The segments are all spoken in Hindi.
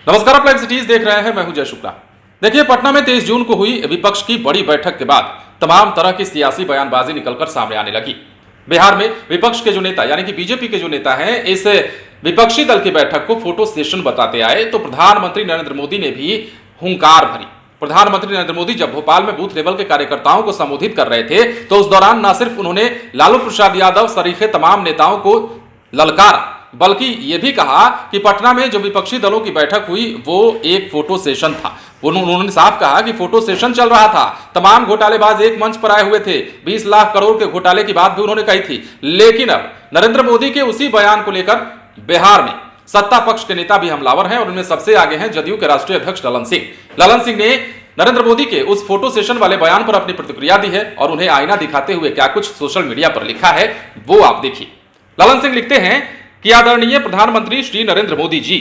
नमस्कार, आप लाइव सिटीज देख रहे हैं। मैं हूं जय शुक्ला। देखिए, पटना में 23 जून को हुई विपक्ष की बड़ी बैठक के बाद तमाम तरह की सियासी बयानबाजी निकलकर सामने आने लगी। बिहार में विपक्ष के जो नेता यानी कि बीजेपी के जो नेता हैं, इस विपक्षी दल की बैठक को फोटो सेशन बताते आए तो प्रधानमंत्री नरेंद्र मोदी ने भी हुंकार भरी। प्रधानमंत्री नरेंद्र मोदी जब भोपाल में बूथ लेवल के कार्यकर्ताओं को संबोधित कर रहे थे तो उस दौरान न सिर्फ उन्होंने लालू प्रसाद यादव सरीखे तमाम नेताओं को ललकारा, बल्कि यह भी कहा कि पटना में जो विपक्षी दलों की बैठक हुई वो एक फोटो सेशन था। उन्होंने साफ कहा कि फोटो सेशन चल रहा था। तमाम घोटालेबाज एक मंच पर आए हुए थे। 20 लाख करोड़ के घोटाले की बात भी उन्होंने कही थी। लेकिन अब नरेंद्र मोदी के उसी बयान को लेकर बिहार में सत्ता पक्ष के नेता भी हमलावर हैं और उनमें सबसे आगे हैं जदयू के राष्ट्रीय अध्यक्ष ललन सिंह। ललन सिंह ने नरेंद्र मोदी के उस फोटो सेशन वाले बयान पर अपनी प्रतिक्रिया दी है और उन्हें आईना दिखाते हुए क्या कुछ सोशल मीडिया पर लिखा है वो आप देखिए। ललन सिंह लिखते हैं कि आदरणीय प्रधानमंत्री श्री नरेंद्र मोदी जी,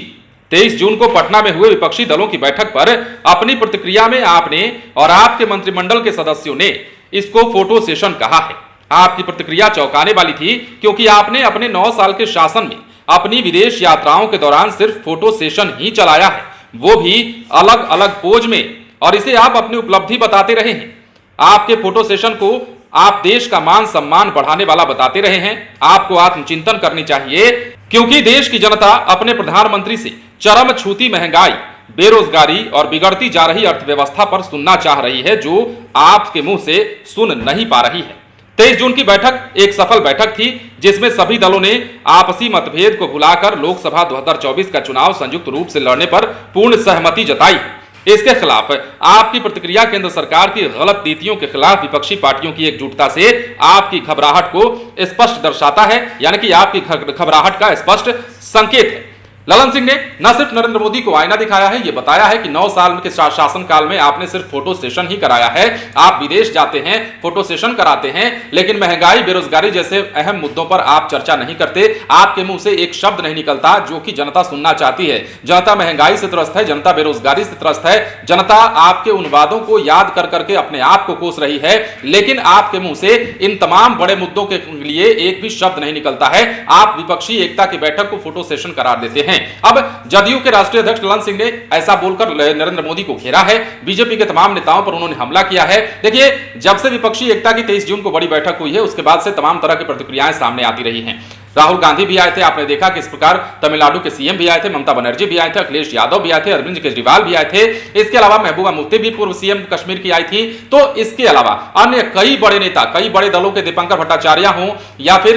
23 जून को पटना में हुए विपक्षी दलों की बैठक पर अपनी प्रतिक्रिया में आपने और आपके मंत्रिमंडल के सदस्यों ने इसको फोटो सेशन कहा है। आपकी प्रतिक्रिया चौंकाने वाली थी क्योंकि आपने अपने 9 साल के शासन में अपनी विदेश यात्राओं के दौरान सिर्फ फोटो सेशन ही चलाया है, वो भी अलग अलग पोज में, और इसे आप अपनी उपलब्धि बताते रहे हैं। आपके फोटो सेशन को आप देश का मान सम्मान बढ़ाने वाला बताते रहे हैं। आपको आत्मचिंतन करनी चाहिए क्योंकि देश की जनता अपने प्रधानमंत्री से चरम छूती महंगाई, बेरोजगारी और बिगड़ती जा रही अर्थव्यवस्था पर सुनना चाह रही है, जो आपके मुंह से सुन नहीं पा रही है। 23 जून की बैठक एक सफल बैठक थी जिसमें सभी दलों ने आपसी मतभेद को भुलाकर लोकसभा 2024 का चुनाव संयुक्त रूप से लड़ने पर पूर्ण सहमति जताई। इसके खिलाफ आपकी प्रतिक्रिया केंद्र सरकार की गलत नीतियों के खिलाफ विपक्षी पार्टियों की एकजुटता से आपकी घबराहट को स्पष्ट दर्शाता है, यानी कि आपकी घबराहट का स्पष्ट संकेत है। ललन सिंह ने न सिर्फ नरेंद्र मोदी को आईना दिखाया है, यह बताया है कि 9 साल के शासन काल में आपने सिर्फ फोटो सेशन ही कराया है। आप विदेश जाते हैं, फोटो सेशन कराते हैं, लेकिन महंगाई, बेरोजगारी जैसे अहम मुद्दों पर आप चर्चा नहीं करते। आपके मुंह से एक शब्द नहीं निकलता जो कि जनता सुनना चाहती है। जनता महंगाई से त्रस्त है, जनता बेरोजगारी से त्रस्त है, जनता आपके उन वादों को याद कर करके अपने आप को कोस रही है, लेकिन आपके मुंह से इन तमाम बड़े मुद्दों के लिए एक भी शब्द नहीं निकलता है। आप विपक्षी एकता की बैठक को फोटो सेशन करार देते हैं। अब जदयू के राष्ट्रीय अध्यक्ष ललन सिंह ने ऐसा बोलकर नरेंद्र मोदी को घेरा है। बीजेपी के तमाम नेताओं पर उन्होंने हमला किया है। देखिए, जब से विपक्षी एकता की 23 जून को बड़ी बैठक हुई है उसके बाद से तमाम तरह की प्रतिक्रियाएं सामने आती रही हैं। राहुल गांधी भी आए थे, आपने देखा किस प्रकार तमिलनाडु के सीएम भी आए थे, ममता बनर्जी भी आए थे, अखिलेश यादव भी आए थे, अरविंद केजरीवाल भी आए थे। इसके अलावा महबूबा मुफ्ती भी पूर्व सीएम कश्मीर की आई थी। तो इसके अलावा अन्य कई बड़े नेता, कई बड़े दलों के दीपंकर भट्टाचार्य हों या फिर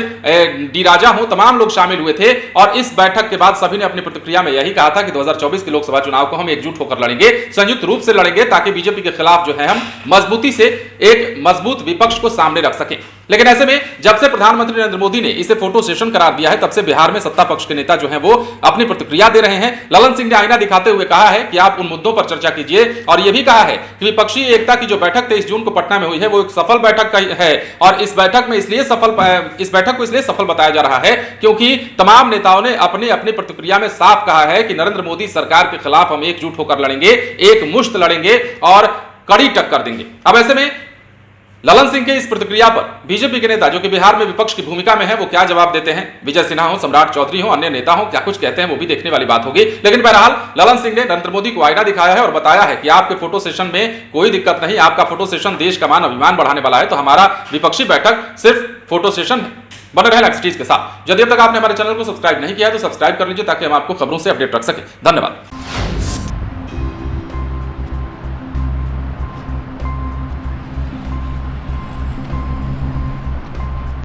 डी राजा हों, तमाम लोग शामिल हुए थे। और इस बैठक के बाद सभी ने अपनी प्रतिक्रिया में यही कहा था कि 2024 के लोकसभा चुनाव को हम एकजुट होकर लड़ेंगे, संयुक्त रूप से लड़ेंगे, ताकि बीजेपी के खिलाफ जो है हम मजबूती से एक मजबूत विपक्ष को सामने रख सकें। लेकिन ऐसे में जब से प्रधानमंत्री नरेंद्र मोदी ने इसे फोटो सेशन करार दिया है, तब से बिहार में सत्ता पक्ष के नेता जो हैं वो अपनी प्रतिक्रिया दे रहे हैं। ललन सिंह ने आईना दिखाते हुए कहा है कि आप उन मुद्दों पर चर्चा कीजिए और यह भी कहा है कि विपक्षी एकता की जो बैठक 23 जून को पटना में हुई है वो एक सफल बैठक है और इस बैठक को इसलिए सफल बताया जा रहा है क्योंकि तमाम नेताओं ने अपनी अपनी प्रतिक्रिया में साफ कहा है कि नरेंद्र मोदी सरकार के खिलाफ हम एकजुट होकर लड़ेंगे, एक मुश्त लड़ेंगे और कड़ी टक्कर देंगे। अब ऐसे में ललन सिंह के इस प्रतिक्रिया पर बीजेपी के नेता जो कि बिहार में विपक्ष की भूमिका में है वो क्या जवाब देते हैं। विजय सिन्हा हो, सम्राट चौधरी हो, अन्य नेता हो, क्या कुछ कहते हैं वो भी देखने वाली बात होगी। लेकिन बहरहाल ललन सिंह ने नरेंद्र मोदी को आईना दिखाया है और बताया है कि आपके फोटो सेशन में कोई दिक्कत नहीं, आपका फोटो सेशन देश का मान अभिमान बढ़ाने वाला है, तो हमारा विपक्षी बैठक सिर्फ फोटो सेशन है। बने रहे लाइव सिटीज के साथ। यदि अब तक आपने हमारे चैनल को सब्सक्राइब नहीं किया तो सब्सक्राइब कर लीजिए ताकि हम आपको खबरों से अपडेट रख सके। धन्यवाद।